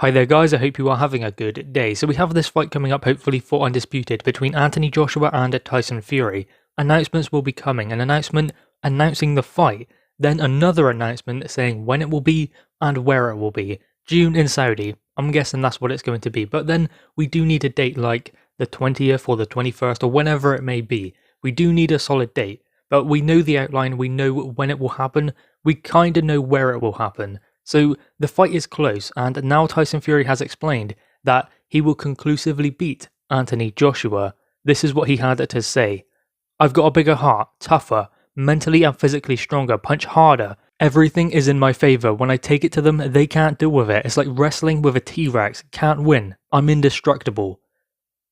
Hi there guys, I hope you are having a good day. So we have this fight coming up hopefully for Undisputed between Anthony Joshua and Tyson Fury. Announcements will be coming, an announcement announcing the fight, then another announcement saying when it will be and where it will be. June in Saudi, I'm guessing that's what it's going to be, but then we do need a date like the 20th or the 21st or whenever it may be. We do need a solid date, but we know the outline, we know when it will happen, we kinda know where it will happen. So the fight is close, and now Tyson Fury has explained that he will conclusively beat Anthony Joshua. This is what he had to say. "I've got a bigger heart, tougher, mentally and physically stronger, punch harder. Everything is in my favour. When I take it to them, they can't deal with it. It's like wrestling with a T-Rex. Can't win. I'm indestructible."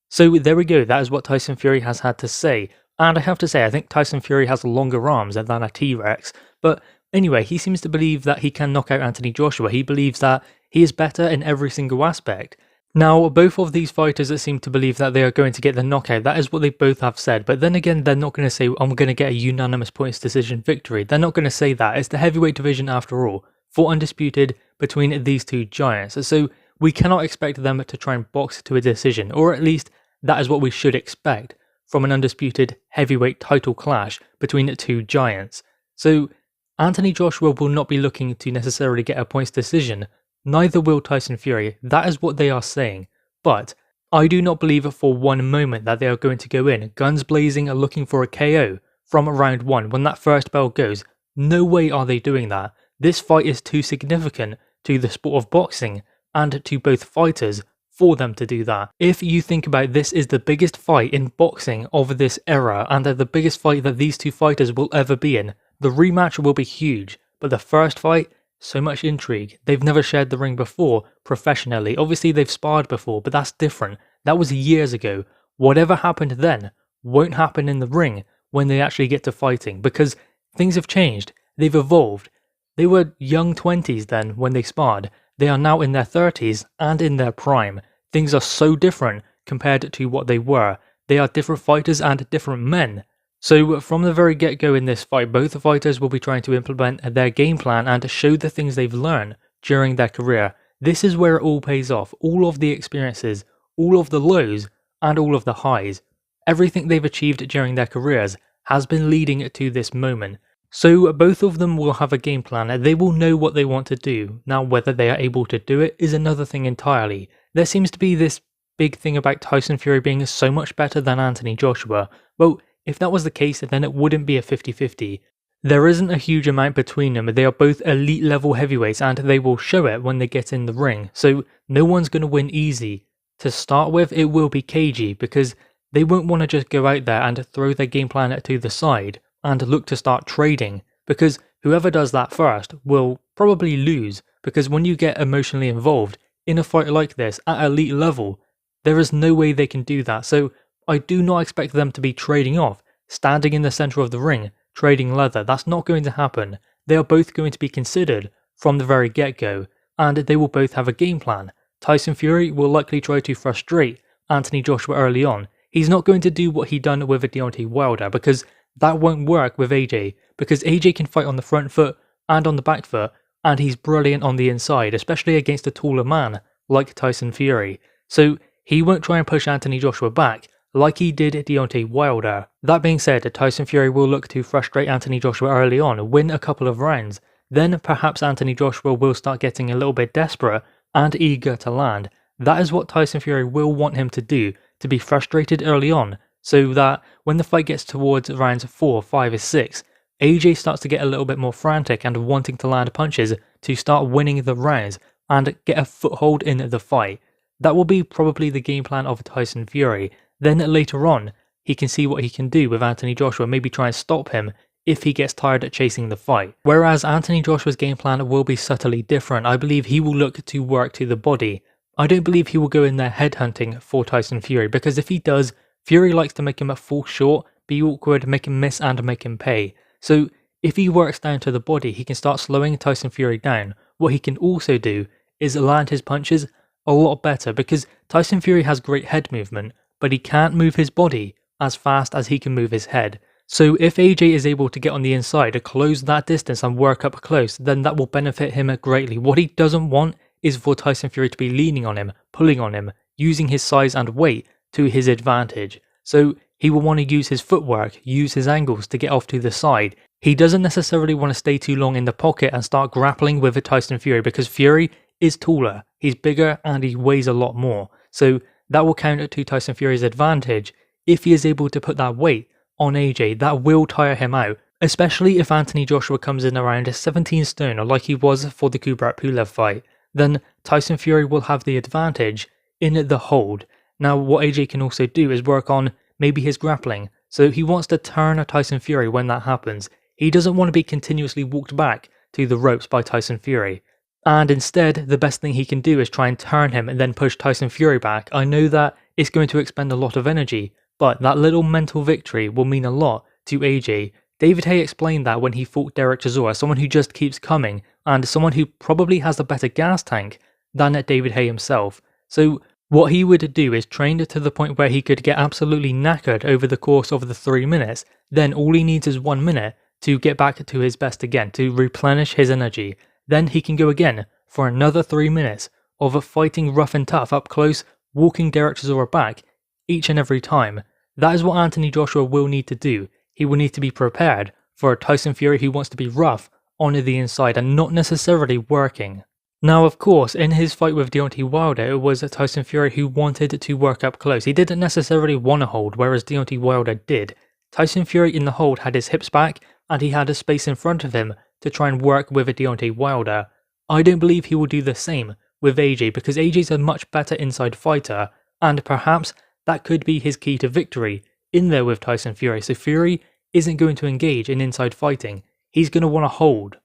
So there we go, that is what Tyson Fury has had to say. And I have to say, I think Tyson Fury has longer arms than a T-Rex, but anyway, he seems to believe that he can knock out Anthony Joshua. He believes that he is better in every single aspect. Now, both of these fighters seem to believe that they are going to get the knockout. That is what they both have said. But then again, they're not going to say, I'm going to get a unanimous points decision victory. They're not going to say that. It's the heavyweight division after all, for Undisputed between these two giants. So we cannot expect them to try and box to a decision, or at least that is what we should expect from an Undisputed heavyweight title clash between two giants. So Anthony Joshua will not be looking to necessarily get a points decision, neither will Tyson Fury. That is what they are saying. But I do not believe for one moment that they are going to go in guns blazing looking for a KO from round one when that first bell goes. No way are they doing that. This fight is too significant to the sport of boxing and to both fighters for them to do that. If you think about this is the biggest fight in boxing of this era and the biggest fight that these two fighters will ever be in, the rematch will be huge, but the first fight, so much intrigue. They've never shared the ring before, professionally. Obviously they've sparred before, but that's different. That was years ago. Whatever happened then won't happen in the ring when they actually get to fighting, because things have changed. They've evolved. They were young 20s then when they sparred. They are now in their 30s and in their prime. Things are so different compared to what they were. They are different fighters and different men. So from the very get-go in this fight, both the fighters will be trying to implement their game plan and show the things they've learned during their career. This is where it all pays off. All of the experiences, all of the lows, and all of the highs. Everything they've achieved during their careers has been leading to this moment. So both of them will have a game plan. They will know what they want to do. Now whether they are able to do it is another thing entirely. There seems to be this big thing about Tyson Fury being so much better than Anthony Joshua. Well, if that was the case, then it wouldn't be a 50-50. There isn't a huge amount between them. They are both elite level heavyweights and they will show it when they get in the ring. So no one's going to win easy. To start with, it will be cagey because they won't want to just go out there and throw their game plan to the side and look to start trading, because whoever does that first will probably lose, because when you get emotionally involved in a fight like this at elite level, there is no way they can do that. So I do not expect them to be trading off, standing in the centre of the ring, trading leather. That's not going to happen. They are both going to be considered from the very get-go, and they will both have a game plan. Tyson Fury will likely try to frustrate Anthony Joshua early on. He's not going to do what he done with Deontay Wilder, because that won't work with AJ, because AJ can fight on the front foot and on the back foot, and he's brilliant on the inside, especially against a taller man like Tyson Fury. So he won't try and push Anthony Joshua back like he did Deontay Wilder. That being said, Tyson Fury will look to frustrate Anthony Joshua early on, win a couple of rounds. Then perhaps Anthony Joshua will start getting a little bit desperate and eager to land. That is what Tyson Fury will want him to do, to be frustrated early on, so that when the fight gets towards rounds 4, 5, or 6, AJ starts to get a little bit more frantic and wanting to land punches to start winning the rounds and get a foothold in the fight. That will be probably the game plan of Tyson Fury. Then later on, he can see what he can do with Anthony Joshua, maybe try and stop him if he gets tired at chasing the fight. Whereas Anthony Joshua's game plan will be subtly different. I believe he will look to work to the body. I don't believe he will go in there headhunting for Tyson Fury, because if he does, Fury likes to make him fall short, be awkward, make him miss and make him pay. So if he works down to the body, he can start slowing Tyson Fury down. What he can also do is land his punches a lot better, because Tyson Fury has great head movement, but he can't move his body as fast as he can move his head. So if AJ is able to get on the inside, to close that distance and work up close, then that will benefit him greatly. What he doesn't want is for Tyson Fury to be leaning on him, pulling on him, using his size and weight to his advantage. So he will want to use his footwork, use his angles to get off to the side. He doesn't necessarily want to stay too long in the pocket and start grappling with Tyson Fury because Fury is taller, he's bigger and he weighs a lot more. So that will counter to Tyson Fury's advantage. If he is able to put that weight on AJ, that will tire him out, especially if Anthony Joshua comes in around 17 stone or like he was for the Kubrat Pulev fight. Then Tyson Fury will have the advantage in the hold. Now what AJ can also do is work on maybe his grappling. So he wants to turn Tyson Fury when that happens. He doesn't want to be continuously walked back to the ropes by Tyson Fury. And instead, the best thing he can do is try and turn him and then push Tyson Fury back. I know that it's going to expend a lot of energy, but that little mental victory will mean a lot to AJ. David Haye explained that when he fought Derek Chisora, someone who just keeps coming, and someone who probably has a better gas tank than David Haye himself. So what he would do is train to the point where he could get absolutely knackered over the course of the 3 minutes, then all he needs is 1 minute to get back to his best again, to replenish his energy. Then he can go again for another 3 minutes of fighting rough and tough up close, walking Derek Chisora back each and every time. That is what Anthony Joshua will need to do. He will need to be prepared for a Tyson Fury who wants to be rough on the inside and not necessarily working. Now of course, in his fight with Deontay Wilder, it was Tyson Fury who wanted to work up close. He didn't necessarily want to hold, whereas Deontay Wilder did. Tyson Fury in the hold had his hips back and he had a space in front of him to try and work with Deontay Wilder. I don't believe he will do the same with AJ because AJ's a much better inside fighter, and perhaps that could be his key to victory in there with Tyson Fury. So Fury isn't going to engage in inside fighting, he's going to want to hold.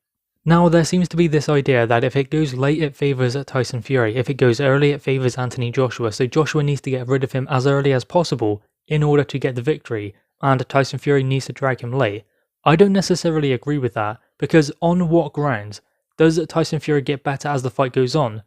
Now there seems to be this idea that if it goes late it favours Tyson Fury, if it goes early it favours Anthony Joshua, so Joshua needs to get rid of him as early as possible in order to get the victory, and Tyson Fury needs to drag him late. I don't necessarily agree with that, because on what grounds? Does Tyson Fury get better as the fight goes on?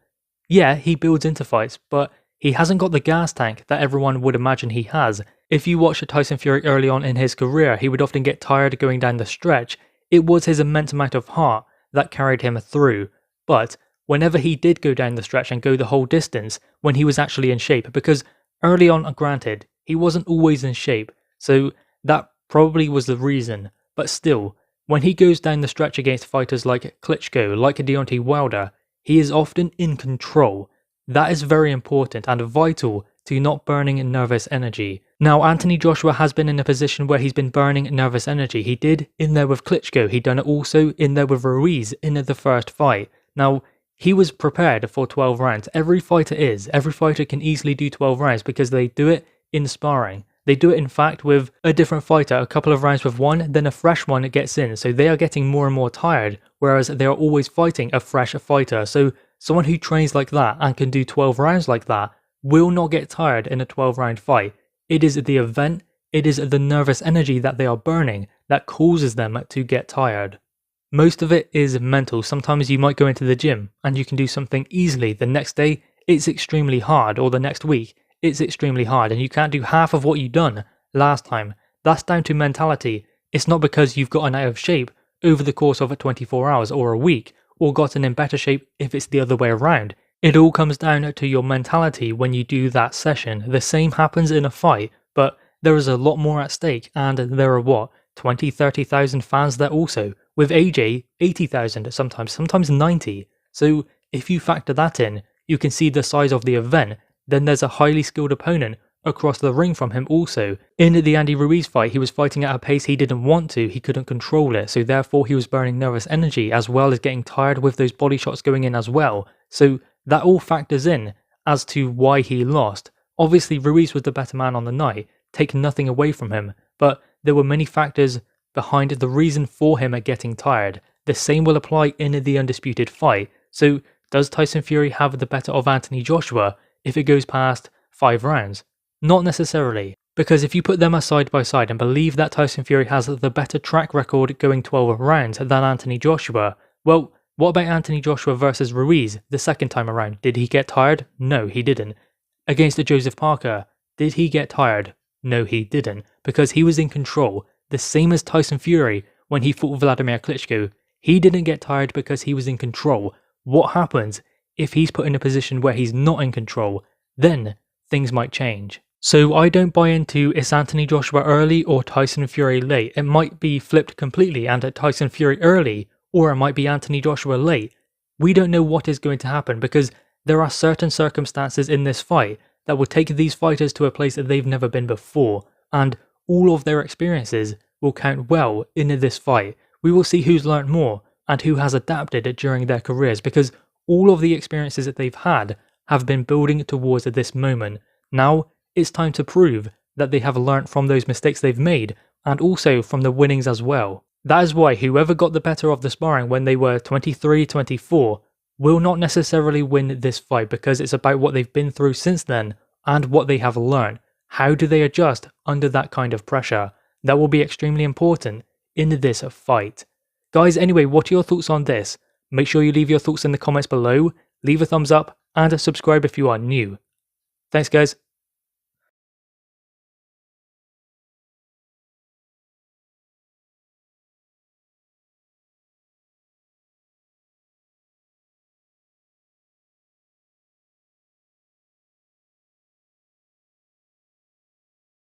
Yeah, he builds into fights, but he hasn't got the gas tank that everyone would imagine he has. If you watch Tyson Fury early on in his career, he would often get tired going down the stretch. It was his immense amount of heart that carried him through. But whenever he did go down the stretch and go the whole distance, when he was actually in shape, because early on, granted, he wasn't always in shape, so that probably was the reason. But still, when he goes down the stretch against fighters like Klitschko, like Deontay Wilder, he is often in control. That is very important and vital to not burning nervous energy. Now, Anthony Joshua has been in a position where he's been burning nervous energy. He did in there with Klitschko. He'd done it also in there with Ruiz in the first fight. Now, he was prepared for 12 rounds. Every fighter is. Every fighter can easily do 12 rounds because they do it in sparring. They do it in fact with a different fighter, a couple of rounds with one, then a fresh one gets in. So they are getting more and more tired, whereas they are always fighting a fresh fighter. So someone who trains like that and can do 12 rounds like that will not get tired in a 12-round fight. It is the event, it is the nervous energy that they are burning that causes them to get tired. Most of it is mental. Sometimes you might go into the gym and you can do something easily. The next day, it's extremely hard, or the next week, it's extremely hard, and you can't do half of what you've done last time. That's down to mentality. It's not because you've gotten out of shape over the course of 24 hours or a week, or gotten in better shape if it's the other way around. It all comes down to your mentality when you do that session. The same happens in a fight, but there is a lot more at stake, and there are 20,000-30,000 fans there also. With AJ, 80,000 sometimes 90. So if you factor that in, you can see the size of the event. Then there's a highly skilled opponent across the ring from him also. In the Andy Ruiz fight, he was fighting at a pace he didn't want to, he couldn't control it, so therefore he was burning nervous energy as well as getting tired with those body shots going in as well. So that all factors in as to why he lost. Obviously Ruiz was the better man on the night, take nothing away from him, but there were many factors behind the reason for him getting tired. The same will apply in the undisputed fight. So does Tyson Fury have the better of Anthony Joshua if it goes past 5 rounds? Not necessarily, because if you put them side by side and believe that Tyson Fury has the better track record going 12 rounds than Anthony Joshua, well, what about Anthony Joshua versus Ruiz the second time around? Did he get tired? No, he didn't. Against Joseph Parker, did he get tired? No, he didn't, because he was in control. The same as Tyson Fury when he fought Vladimir Klitschko. He didn't get tired because he was in control. What happens if he's put in a position where he's not in control, then things might change. So I don't buy into is Anthony Joshua early or Tyson Fury late. It might be flipped completely and Tyson Fury early, or it might be Anthony Joshua late. We don't know what is going to happen because there are certain circumstances in this fight that will take these fighters to a place that they've never been before, and all of their experiences will count well in this fight. We will see who's learnt more and who has adapted during their careers, because all of the experiences that they've had have been building towards this moment. Now it's time to prove that they have learnt from those mistakes they've made, and also from the winnings as well. That is why whoever got the better of the sparring when they were 23, 24 will not necessarily win this fight, because it's about what they've been through since then and what they have learned. How do they adjust under that kind of pressure? That will be extremely important in this fight. Guys, anyway, what are your thoughts on this? Make sure you leave your thoughts in the comments below, leave a thumbs up, and subscribe if you are new. Thanks guys.